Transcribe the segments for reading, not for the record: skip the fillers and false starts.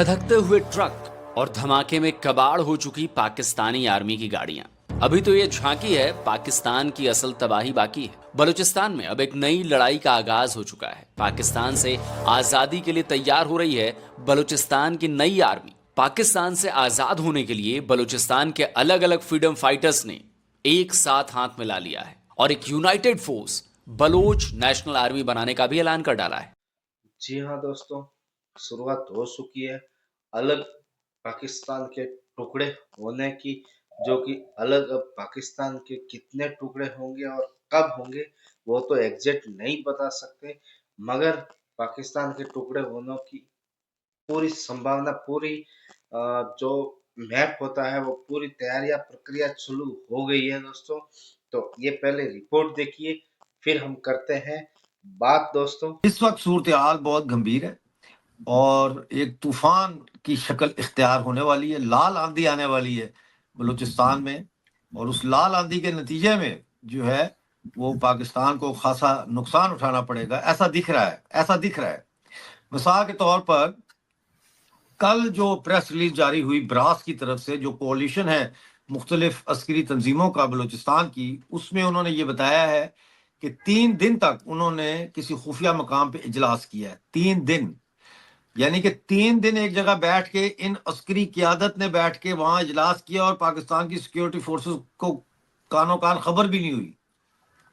धधकते हुए ट्रक और धमाके में कबाड़ हो चुकी पाकिस्तानी आर्मी की गाड़ियां। अभी तो ये झांकी है, पाकिस्तान की असल तबाही बाकी है। बलूचिस्तान में अब एक नई लड़ाई का आगाज हो चुका है। पाकिस्तान से आजादी के लिए तैयार हो रही है बलूचिस्तान की नई आर्मी। पाकिस्तान से आजाद होने के लिए बलूचिस्तान के अलग अलग फ्रीडम फाइटर्स ने एक साथ हाथ मिला लिया है और एक united force Baloch national army बनाने का भी ऐलान कर डाला है। जी हाँ दोस्तों, शुरुआत हो चुकी है अलग पाकिस्तान के टुकड़े होने की, जो कि अलग अब पाकिस्तान के कितने टुकड़े होंगे और कब होंगे वो तो एग्जैक्ट नहीं बता सकते, मगर पाकिस्तान के टुकड़े होने की पूरी संभावना, पूरी जो मैप होता है वो पूरी तैयारियां प्रक्रिया शुरू हो गई है दोस्तों। तो ये पहले रिपोर्ट देखिए, फिर हम करते हैं बात दोस्तों। इस वक्त सूरत हाल बहुत गंभीर है और एक तूफान की शक्ल इख्तियार होने वाली है। लाल आंधी आने वाली है बलूचिस्तान में और उस लाल आंधी के नतीजे में जो है वो पाकिस्तान को खासा नुकसान उठाना पड़ेगा, ऐसा दिख रहा है। मिसाल के तौर पर कल जो प्रेस रिलीज जारी हुई ब्रास की तरफ से, जो कोalition है मुख्तलिफ अस्करी तंजीमों का बलूचिस्तान की, उसमें उन्होंने ये बताया है कि 3 दिन तक उन्होंने किसी खुफिया मकाम पे इजलास किया है। 3 दिन, यानी कि 3 दिन एक जगह बैठ के इन अस्करी क़यादत ने बैठ के वहां इजलास किया और पाकिस्तान की सिक्योरिटी फोर्सेस को कानो कान खबर भी नहीं हुई।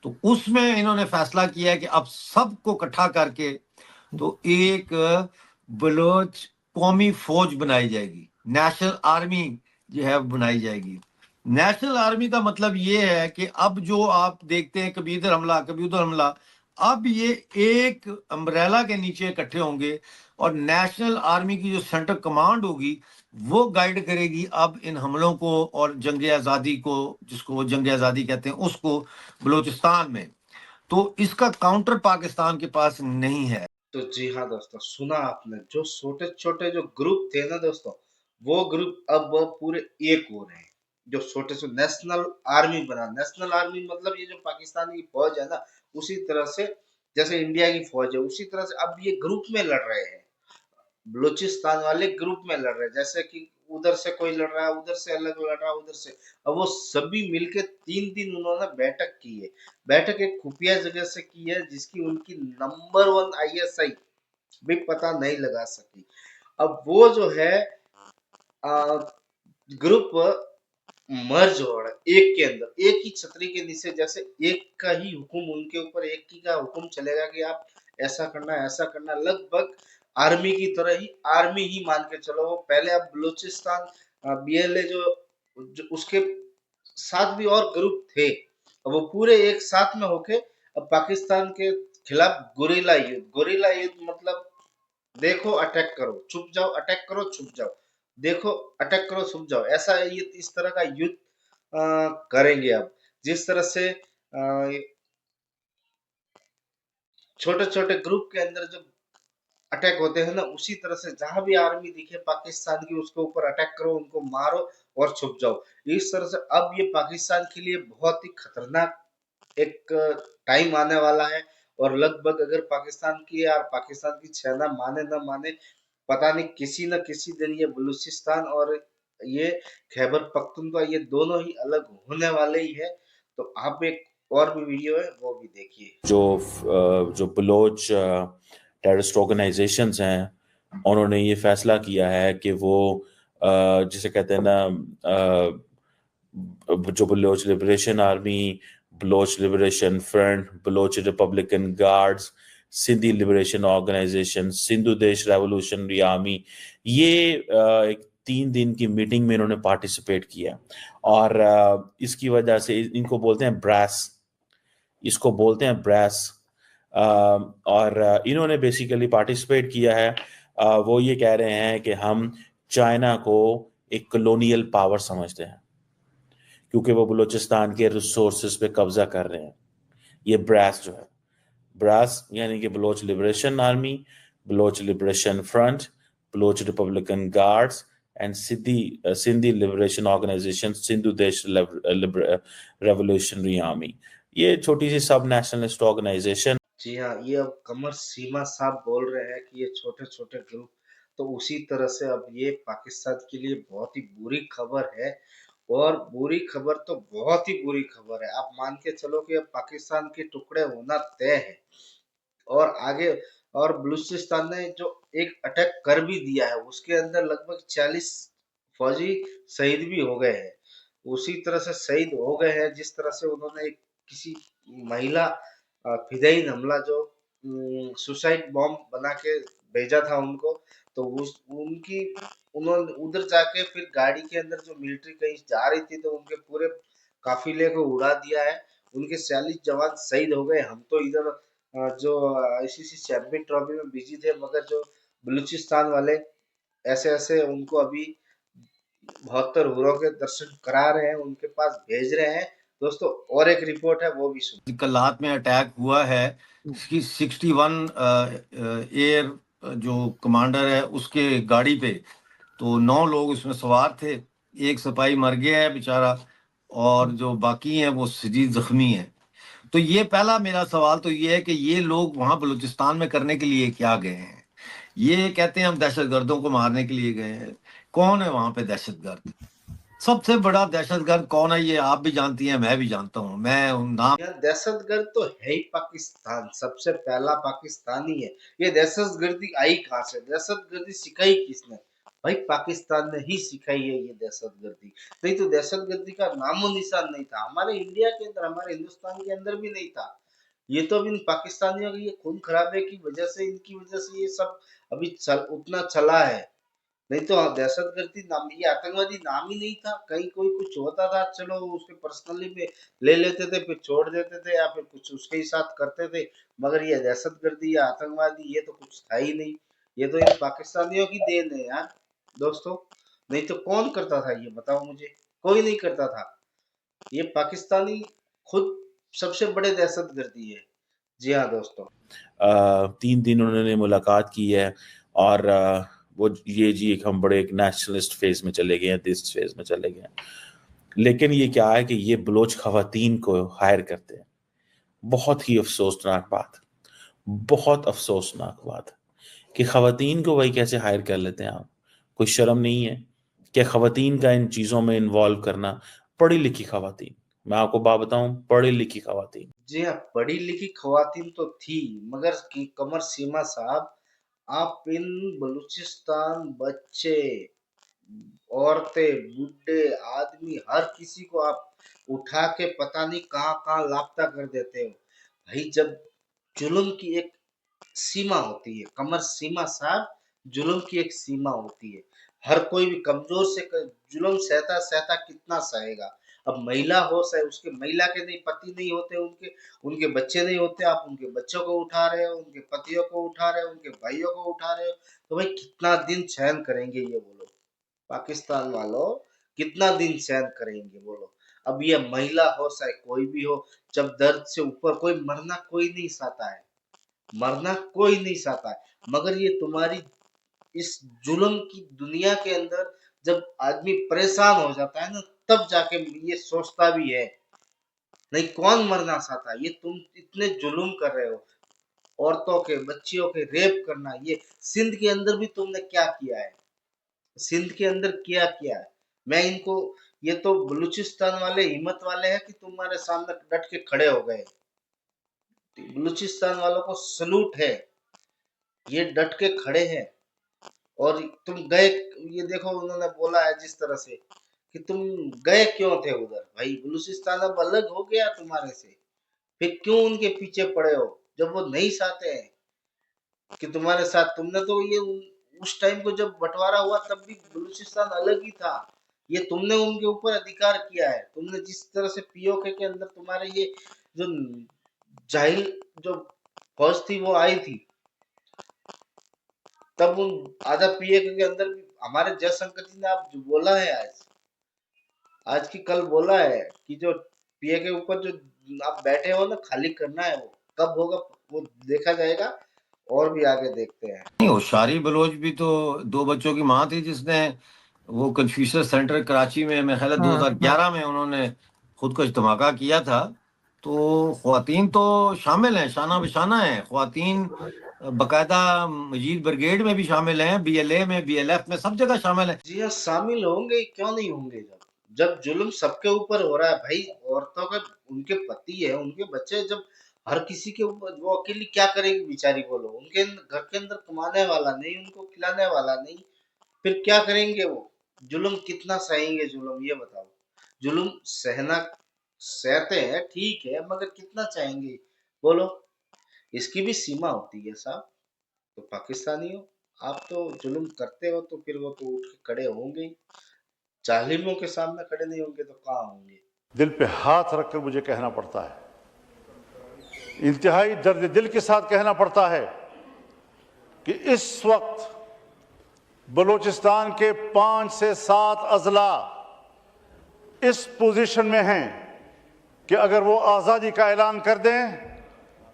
तो उसमें इन्होंने फैसला किया है कि अब सबको इकट्ठा करके तो एक बलोच कौमी फौज बनाई जाएगी, नेशनल आर्मी जो है बनाई जाएगी। नेशनल आर्मी का मतलब ये है कि अब जो आप देखते हैं कभी इधर हमला कभी उधर हमला, अब ये एक अम्ब्रेला के नीचे इकट्ठे होंगे और नेशनल आर्मी की जो सेंट्रल कमांड होगी वो गाइड करेगी अब इन हमलों को और जंग आज़ादी को, जिसको वो जंग आज़ादी कहते हैं, उसको बलूचिस्तान में। तो इसका काउंटर पाकिस्तान के पास नहीं है। तो जी हाँ दोस्तों, सुना आपने, जो छोटे छोटे जो ग्रुप थे ना दोस्तों, वो ग्रुप अब पूरे एक हो रहे हैं। जो छोटे से नेशनल आर्मी बना, नेशनल आर्मी मतलब ये जो पाकिस्तान की फौज है ना, उसी तरह से जैसे इंडिया की फौज है उसी तरह से अब ये ग्रुप में लड़ रहे हैं। बलूचिस्तान वाले ग्रुप में लड़ रहे हैं, जैसे कि उधर से कोई लड़ रहा है, उधर से अलग लड़ रहा है, उधर से। अब वो सभी मिलके 3 दिन उन्होंने बैठक की है। बैठक एक खुफिया जगह से की है, जिसकी उनकी नंबर 1 ISI भी पता नहीं लगा सकी। अब वो जो है ग्रुप मर्ज हो रहा है एक के अंदर, एक ही छतरी के नीचे, जैसे एक का ही हुक्म उनके ऊपर, एक ही का हुक्म चलेगा कि आप ऐसा करना ऐसा करना, लगभग आर्मी की तरह ही, आर्मी ही मान के चलो। वो पहले अब बलूचिस्तान BLA जो उसके साथ भी और ग्रुप थे, अब वो पूरे एक साथ में होके अब पाकिस्तान के खिलाफ गोरिल्ला युद्ध मतलब देखो अटैक करो छुप जाओ, अटैक करो छुप जाओ, देखो अटैक करो छुप जाओ, ऐसा ये इस तरह का युद्ध करेंगे। अब जिस तरह से छोटे छोटे ग्रुप के अंदर जो अटैक होते हैं ना, उसी तरह से जहां भी आर्मी दिखे पाकिस्तान की, उसके ऊपर अटैक करो, उनको मारो और छुप जाओ। इस तरह से अब ये पाकिस्तान के लिए बहुत ही खतरनाक एक टाइम आने वाला है। और लगभग अगर पाकिस्तान की यार पाकिस्तान की सेना माने न माने, पता नहीं किसी न किसी दिन ये बलूचिस्तान और ये खैबर पख्तूनख्वा ये दोनों ही अलग होने वाले ही है। तो आप एक और भी वीडियो है वो भी देखिए। जो बलोच टेररिस्ट ऑर्गेनाइजेशंस हैं, उन्होंने ये फैसला किया है कि वो जिसे कहते हैं ना, जो Baloch liberation army, Baloch liberation front, Baloch republican guards, Sindhi liberation organisation, Sindhu Desh revolutionary army, ये एक 3 दिन की मीटिंग में इन्होंने पार्टिसिपेट किया। और इसकी वजह से इनको बोलते हैं ब्रास, इसको बोलते हैं ब्रास। और इन्होंने बेसिकली पार्टिसिपेट किया है। वो ये कह रहे हैं कि हम चाइना को एक कॉलोनियल पावर समझते हैं, क्योंकि वो बलूचिस्तान के रिसोर्सेज पे कब्जा कर रहे हैं। ये ब्रास जो है, ब्रास यानी कि Baloch liberation army, Baloch liberation front, Baloch republican guards and Sindhi liberation organisation, Sindhu Desh revolutionary army. ये छोटी सी सब नेशनलिस्ट ऑर्गेनाइजेशन। जी हाँ, ये अब कमर सीमा साहब बोल रहे हैं कि ये छोटे छोटे ग्रुप तो उसी तरह से अब ये पाकिस्तान के लिए बहुत ही बुरी खबर है, और बुरी खबर तो बहुत ही बुरी खबर है। आप मान के चलो कि अब पाकिस्तान के टुकड़े होना तय है, और आगे, और बलूचिस्तान ने जो एक अटैक कर भी दिया है, उसके अंदर लगभग 40 फौजी शहीद भी हो गए हैं। उसी तरह से शहीद हो गए हैं जिस तरह से उन्होंने किसी महिला फिदायीन हमला जो सुसाइड बॉम्ब बना के भेजा था उनको, तो उस उनकी उन्होंने उधर जाके फिर गाड़ी के अंदर जो मिलिट्री कहीं जा रही थी तो उनके पूरे काफिले को उड़ा दिया है। उनके 40 जवान शहीद हो गए। हम तो इधर जो आईसीसी चैंपियन ट्रॉफी में बिजी थे, मगर जो बलूचिस्तान वाले ऐसे ऐसे उनको अभी 72 हुरों के दर्शन करा रहे हैं, उनके पास भेज रहे हैं। दोस्तों और एक रिपोर्ट है, वो भी सुनो। कल रात में अटैक हुआ है इसकी 61 एयर जो कमांडर है उसके गाड़ी पे, तो 9 लोग उसमें सवार थे। एक सिपाही मर गया है बेचारा, और जो बाकी हैं वो शदीद जख्मी हैं। तो ये पहला मेरा सवाल तो ये है कि ये लोग वहां बलूचिस्तान में करने के लिए क्या गए हैं? ये कहते हैं हम दहशतगर्दों को मारने के लिए गए हैं। कौन है वहां पे दहशतगर्द? सबसे बड़ा दहशतगर्द कौन है ये आप भी जानती हैं, मैं भी जानता हूँ। मैं नाम यार दहशतगर्द तो है ही पाकिस्तान, सबसे पहला पाकिस्तानी है। ये दहशतगर्दी आई कहाँ से? दहशतगर्दी सिखाई किसने? भाई पाकिस्तान ने ही सिखाई है ये दहशतगर्दी। नहीं तो दहशतगर्दी का नामो निशान नहीं था हमारे इंडिया के अंदर, हमारे हिंदुस्तान के अंदर भी नहीं था। ये तो अभी इन पाकिस्तानियों की ये खून खराबे की वजह से, इनकी वजह से ये सब अभी उतना चला है। नहीं तो दहशतगर्दी नाम, ये आतंकवादी नाम ही नहीं था। कहीं कोई कुछ होता था, चलो उसके पर्सनली में ले लेते थे, फिर छोड़ देते थे, या फिर कुछ उसके ही साथ करते थे। मगर ये दहशतगर्दी या आतंकवादी ये तो कुछ था ही नहीं। ये तो इन पाकिस्तानियों की देन है यार दोस्तों। नहीं तो कौन करता था ये बताओ मुझे? कोई नहीं करता था। ये पाकिस्तानी खुद सबसे बड़े दहशतगर्दी है। जी हाँ दोस्तों। 3 दिन उन्होंने मुलाकात की है, और वो ये जी हम बड़े एक नेशनलिस्ट फेज में चले गए हैं, दिस फेज में चले गए हैं। लेकिन ये क्या है कि ये बलोच खवातीन को हायर करते हैं। बहुत ही अफसोसनाक बात, बहुत अफसोसनाक बात कि खवातीन को वही कैसे हायर कर लेते हैं आप? कोई शर्म नहीं है कि खवातीन का इन चीज़ों में इन्वॉल्व करना? पढ़ी लिखी खवातीन, मैं आपको बात बताऊं, पढ़ी लिखी खवातीन। जी हाँ, पढ़ी लिखी खवातीन तो थी, मगर कमर सीमा साहब, आप इन बलूचिस्तान बच्चे, औरतें, बूढ़े आदमी, हर किसी को आप उठा के पता नहीं कहाँ कहाँ लापता कर देते हो। भाई जब जुल्म की एक सीमा होती है, कमर सीमा साहब, जुल्म की एक सीमा होती है। हर कोई भी कमजोर से जुल्म सहता सहता कितना सहेगा। अब महिला हो सहे, उसके महिला के नहीं पति नहीं होते, उनके उनके बच्चे नहीं होते, आप उनके बच्चों को उठा रहे हो, उनके पतियों को उठा रहे हो, उनके भाइयों को उठा रहे हो। तो भाई कितना दिन सहन करेंगे ये बोलो? पाकिस्तान वालों कितना दिन सहन करेंगे बोलो? अब ये महिला हो चाहे कोई भी हो, जब दर्द से ऊपर कोई मरना कोई नहीं चाहता है, मरना कोई नहीं चाहता है। मगर ये तुम्हारी इस जुल्म की दुनिया के अंदर जब आदमी परेशान हो जाता है ना, तब जाके ये सोचता भी है। नहीं कौन मरना चाहता है? ये तुम इतने जुल्म कर रहे हो, औरतों के बच्चियों के रेप करना। ये सिंध के अंदर भी तुमने क्या किया है? सिंध के अंदर क्या किया है? मैं इनको, ये तो बलूचिस्तान वाले हिम्मत वाले हैं कि तुम्हारे सामने डट के खड़े हो गए। बलूचिस्तान वालों को सलूट है, ये डट के खड़े हैं। और तुम गए, ये देखो उन्होंने बोला है जिस तरह से कि तुम गए क्यों थे उधर? भाई बलूचिस्तान अब अलग हो गया तुम्हारे से, फिर क्यों उनके पीछे पड़े हो जब वो नहीं चाहते हैं कि तुम्हारे साथ? तुमने तो ये उस टाइम को जब बंटवारा हुआ तब भी बलूचिस्तान अलग ही था। ये तुमने उनके ऊपर अधिकार किया है। तुमने जिस तरह से पीओके के अंदर तुम्हारे ये जो जाहिल जो फौज थी वो आई थी, तब उन आधा पीओके के अंदर भी हमारे जयशंकर जी ने आप जो बोला है आज की कल बोला है कि जो पीए के ऊपर जो आप बैठे हो ना, खाली करना है। वो कब होगा वो देखा जाएगा, और भी आगे देखते हैं। नहीं, होशियारी बलोच भी तो 2 बच्चों की माँ थी जिसने वो कन्फ्यूशस सेंटर कराची में, मेरे ख्याल है 2011 में उन्होंने खुदकुश धमाका किया था। तो ख्वातीन तो शामिल हैं, शाना बिशाना है ख्वातीन। बकायदा मजीद ब्रिगेड में भी शामिल हैं, बीएलए में, बीएलएफ में, सब जगह शामिल हैं। जी हाँ, शामिल होंगे, क्यों नहीं होंगे? जब जब जुल्म सबके ऊपर हो रहा है भाई, औरतों का, उनके पति है, उनके बच्चे, जब हर किसी के ऊपर, वो अकेली क्या करेगी बेचारी? बोलो, उनके घर के अंदर कमाने वाला नहीं, उनको खिलाने वाला नहीं, फिर क्या करेंगे वो? जुल्म कितना सहेंगे जुल्म, ये बताओ। जुल्म सहना, सहते हैं ठीक है, मगर कितना चाहेंगे? बोलो, इसकी भी सीमा होती है साहब। तो पाकिस्तानियों, आप तो जुल्म करते हो तो फिर वो तो उठ के खड़े होंगे ही। जालिमों के सामने खड़े नहीं होंगे तो कहाँ होंगे? दिल पे हाथ रखकर मुझे कहना पड़ता है, इंतहाई दर्द दिल के साथ कहना पड़ता है कि इस वक्त बलूचिस्तान के 5 से 7 अजला इस पोजीशन में हैं कि अगर वो आज़ादी का ऐलान कर दें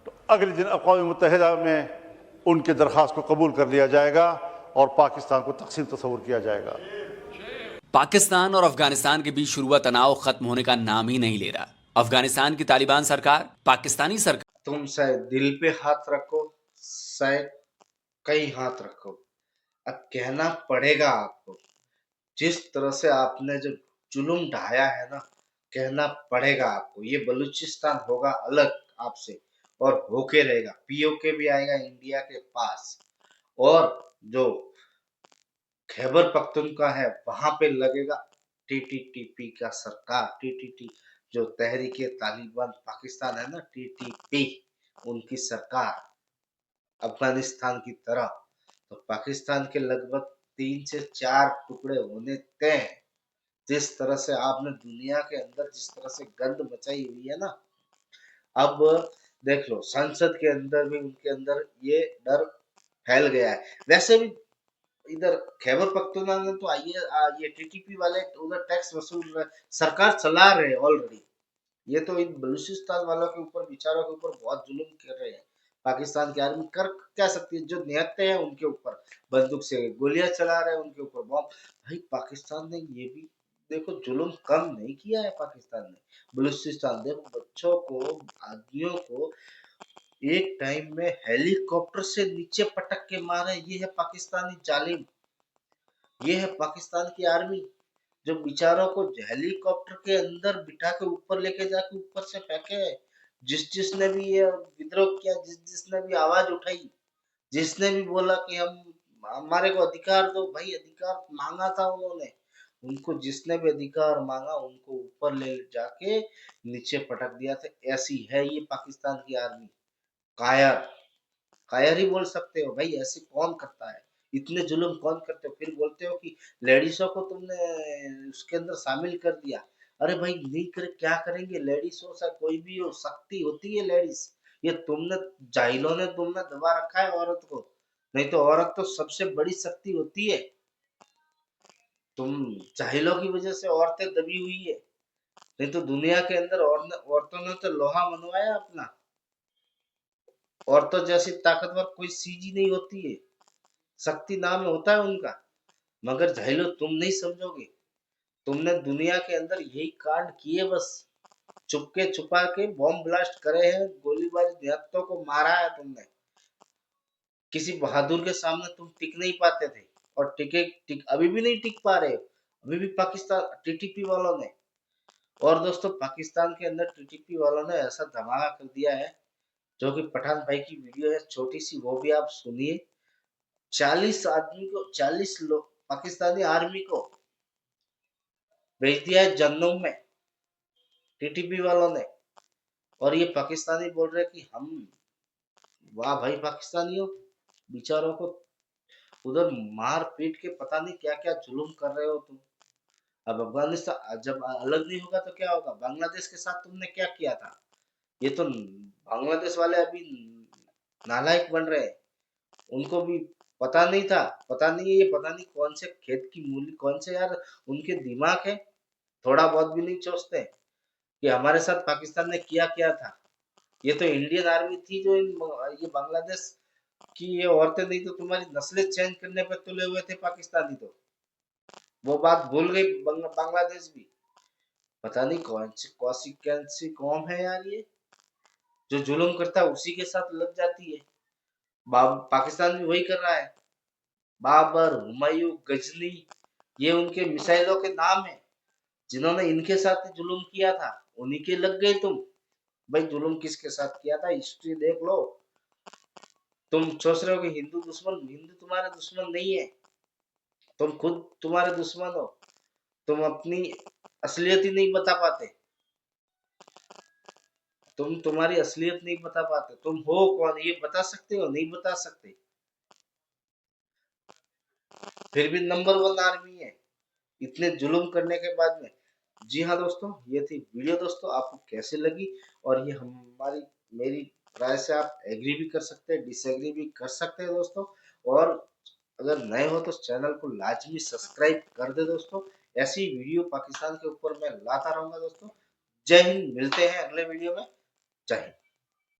तो अगले दिन अक़वाम मुत्तहिदा में उनकी दरख्वास्त को कबूल कर लिया जाएगा और पाकिस्तान को तकसीम तस्वुर किया जाएगा। पाकिस्तान और अफगानिस्तान के बीच शुरू हुआ तनाव खत्म होने का नाम ही नहीं ले रहा। अफगानिस्तान की तालिबान सरकार, पाकिस्तानी सरकार, तुम शायद दिल पे हाथ रखो, शायद कहीं हाथ रखो, अब कहना पड़ेगा आपको। जिस तरह से आपने जो जुल्म ढाया है ना, कहना पड़ेगा आपको। ये बलूचिस्तान होगा अलग आपसे, और होके रहेगा। पीओके भी आएगा इंडिया के पास, और जो खैबर पख्तूनख्वा है वहां पे लगेगा टीटीपी का सरकार। टीटीटी जो तहरीक तालिबान पाकिस्तान है ना, टीटीपी, उनकी सरकार अफगानिस्तान की तरह। तो पाकिस्तान के लगभग 3 से 4 टुकड़े होने तय हैं। जिस तरह से आपने दुनिया के अंदर जिस तरह से गंद मचाई हुई है ना, अब देख लो संसद के अंदर भी उनके अंदर ये डर फैल गया है। वैसे भी इधर खैबर पख्तूनख्वा में तो ये टीटीपी वाले उधर टैक्स वसूल रहे, सरकार चला रहे ऑलरेडी। ये तो इन बलूचिस्तान वालों के ऊपर, बेचारों के ऊपर बहुत जुल्म कर रहे हैं। पाकिस्तान की आर्मी कर क्या सकती है? जो निहत्ते हैं उनके ऊपर बंदूक से गोलियां चला रहे हैं, उनके ऊपर बॉम्ब। भाई पाकिस्तान ने ये भी देखो जुल्म कम नहीं किया है। पाकिस्तान ने बलूचिस्तान, देखो बच्चों को, आदमियों को एक टाइम में हेलीकॉप्टर से नीचे पटक के मारे। ये है पाकिस्तानी जालिम, ये है पाकिस्तान की आर्मी, जो बेचारों को हेलीकॉप्टर के अंदर बिठा के ऊपर लेके जाके ऊपर से फेंके। जिसने भी ये विद्रोह किया, जिसने भी आवाज उठाई, जिसने भी बोला कि हम, हमारे को अधिकार दो, भाई अधिकार मांगा था उन्होंने, उनको जिसने भी अधिकार मांगा उनको ऊपर ले जाके नीचे पटक दिया था। ऐसी है ये पाकिस्तान की आर्मी। कायर, कायर ही बोल सकते हो भाई। ऐसे कौन करता है? इतने जुल्म कौन करते हो? फिर बोलते हो कि लेडीजों को तुमने उसके अंदर शामिल कर दिया। अरे भाई नहीं करे क्या करेंगे? लेडीज हो चाहे कोई भी हो, शक्ति होती है लेडीज। ये तुमने, जाहिलों ने तुमने दबा रखा है औरत को। नहीं तो औरत तो सबसे बड़ी शक्ति होती है। तुम जाहिलों की वजह से औरतें दबी हुई है। नहीं तो दुनिया के अंदर औरतों ने तो लोहा मनवाया अपना। औरतों जैसी ताकतवर कोई चीज ही नहीं होती है। शक्ति नाम होता है उनका। मगर जाहिलो तुम नहीं समझोगे। तुमने दुनिया के अंदर यही कांड किए, बस चुपके छुपा के बॉम्ब ब्लास्ट करे हैं, गोलीबारी, निहत्तों को मारा है तुमने। किसी बहादुर के सामने तुम टिक नहीं पाते थे, और अभी भी नहीं टिक पा रहे हो। अभी भी पाकिस्तान टीटीपी वालों ने, और दोस्तों पाकिस्तान के अंदर टीटीपी वालों ने ऐसा धमाका कर दिया है, जो कि पठान भाई की वीडियो है छोटी सी, वो भी आप सुनिए। 40 आदमी को, 40 लोग पाकिस्तानी आर्मी को भेज दिया है जन्नम में टीटीपी वालों ने। और ये पाकिस्तानी बोल रहे कि हम, वाह भाई पाकिस्तानियों, बेचारों को उधर मार पीट के पता नहीं क्या क्या जुल्म कर रहे हो तुम। अब अफगानिस्तान जब अलग नहीं होगा तो क्या होगा? बांग्लादेश के साथ तुमने क्या किया था? ये तो बांग्लादेश वाले अभी नालायक बन रहे हैं। उनको भी पता नहीं था, पता नहीं है, ये पता नहीं कौन से खेत की मूली, कौन से यार उनके दिमाग है, थोड़ा बहुत भी नहीं सोचते कि हमारे साथ पाकिस्तान ने किया क्या था। ये तो इंडियन आर्मी थी जो ये बांग्लादेश की ये औरतें, नहीं तो तुम्हारी नस्लें चेंज करने पर तुले हुए थे पाकिस्तानी। तो वो बात भूल गई बांग्लादेश भी। पता नहीं कौन सी कौम है यार ये, जो जुल्म करता है उसी के साथ लग जाती है। पाकिस्तान भी वही कर रहा है। बाबर, हुमायूं, गजनी, ये उनके मिसाइलों के नाम है। जिन्होंने इनके साथ जुल्म किया था उन्हीं के लग गए तुम। भाई जुल्म किसके साथ किया था हिस्ट्री देख लो। तुम सोच रहे हो कि हिंदू तुम्हारे दुश्मन नहीं है, तुम खुद तुम्हारे दुश्मन हो। तुम अपनी असलियत ही नहीं बता पाते, तुम्हारी असलियत नहीं बता पाते। तुम हो कौन ये बता सकते हो? नहीं बता सकते। फिर भी नंबर 1 आर्मी है इतने जुल्म करने के बाद में। जी हाँ दोस्तों, ये थी वीडियो। दोस्तों आपको कैसे लगी? और ये हमारी मेरी राय से आप एग्री भी कर सकते हैं, डिसएग्री भी कर सकते हैं दोस्तों। और अगर नए हो तो चैनल को लाजमी सब्सक्राइब कर दे दोस्तों। ऐसी वीडियो पाकिस्तान के ऊपर मैं लाता रहूंगा दोस्तों। जय हिंद, मिलते हैं अगले वीडियो में। जय हिंद।